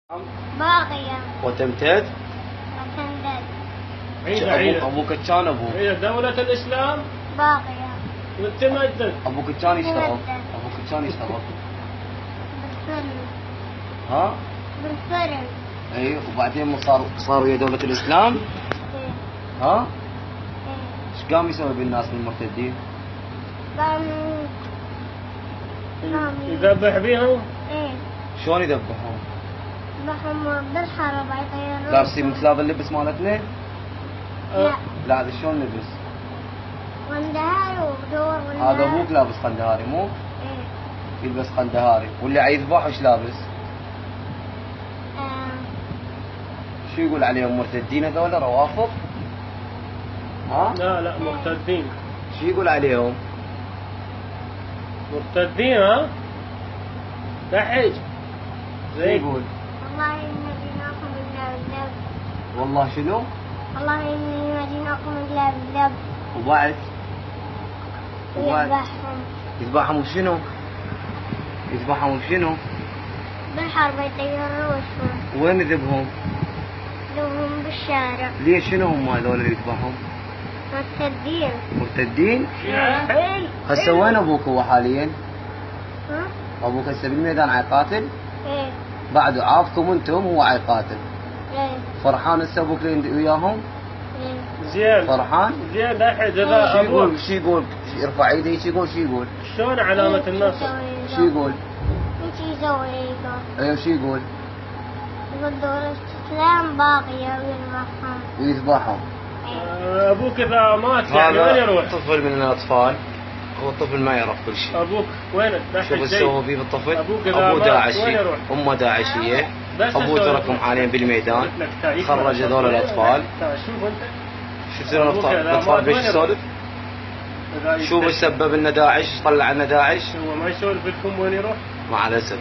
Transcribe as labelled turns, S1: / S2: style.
S1: باقية
S2: وتمتد. أبوك كان
S3: هي دولة الإسلام
S1: باقية
S3: وتمدد.
S2: أبوك كان يشتغل. أبوك كان يشتغل.
S1: بالفرن.
S2: ها؟
S1: بالفرن.
S2: اي وبعدين صاروا هي دولة الإسلام.
S1: إيه.
S2: ها؟
S1: إيه.
S2: ايش قام يسوي بالناس المرتدين؟
S1: قام
S3: يذبح بيهم؟
S1: ايه.
S2: شلون يذبحون؟
S1: يذبحهم بالحرب يطيرون.
S2: لابسين مثل هذا اللبس مالتنا؟
S1: لا.
S2: لا هذا شلون لبس؟
S1: قندهاري ودور ولا
S2: هذا ابوك لابس قندهاري مو؟
S1: ايه.
S2: يلبس قندهاري واللي عيذبح ايش لابس؟ شو يقول عليهم مرتدين هذول روافض؟ ها؟
S3: لا مرتدين.
S2: شو يقول عليهم؟
S3: مرتدين ها؟ دحيج.
S2: شو يقول؟
S1: والله إني أديناكم إلا بالذب.
S2: والله شنو؟
S1: والله إني أديناكم إلا بالذب.
S2: وبعد؟
S1: يذبحهم.
S2: يذبحهم بشنو؟ يذبحهم بشنو؟
S1: بالحرب يطيرون.
S2: وين يذبهم؟
S1: يذبحهم بالشارع.
S2: ليش شنو هم هذول اللي يذبحهم؟
S1: مرتدين.
S2: مرتدين؟
S3: حيل.
S2: هسه وين ابوك هو حاليا؟
S1: ها؟
S2: ابوك هسه بالميدان عيقاتل؟
S1: ايه.
S2: بعد عافكم انتم هو عيقاتل.
S1: ايه.
S2: فرحان هسه ابوك وياهم؟
S1: ايه.
S3: زين.
S2: فرحان؟
S3: زين دحيج اذا
S2: شو يقول؟
S3: ابوك
S2: شو يقول؟ يرفع ايده هيك يقول شو يقول؟
S3: شلون علامة النصر؟
S2: شو يقول؟
S1: ايش يسوي يقول؟
S2: ايوه شو يقول؟
S1: يقول دولة الإسلام باقية ويذبحهم.
S2: ويذبحهم.
S3: ابوك اذا مات يعني وين يروح؟
S2: طفل من الاطفال هو الطفل ما يعرف كل شيء.
S3: ابوك وين؟
S2: شوف ايش سوى فيه بالطفل؟
S3: أبوك إذا
S2: ابوه
S3: مات
S2: داعشي
S3: وين يروح؟
S2: امه داعشيه.
S3: بس
S2: ابوه
S3: أسولف
S2: تركهم
S3: لك.
S2: حاليا بالميدان. خرج هذول الاطفال.
S3: شوف انت.
S2: شو يصير
S3: أبوك إذا
S2: الاطفال
S3: مات
S2: بيش
S3: وين يروح؟
S2: يسولف؟ شو بسبب لنا داعش؟ طلع لنا داعش؟
S3: هو ما يسولف لكم وين يروح؟
S2: مع الاسف.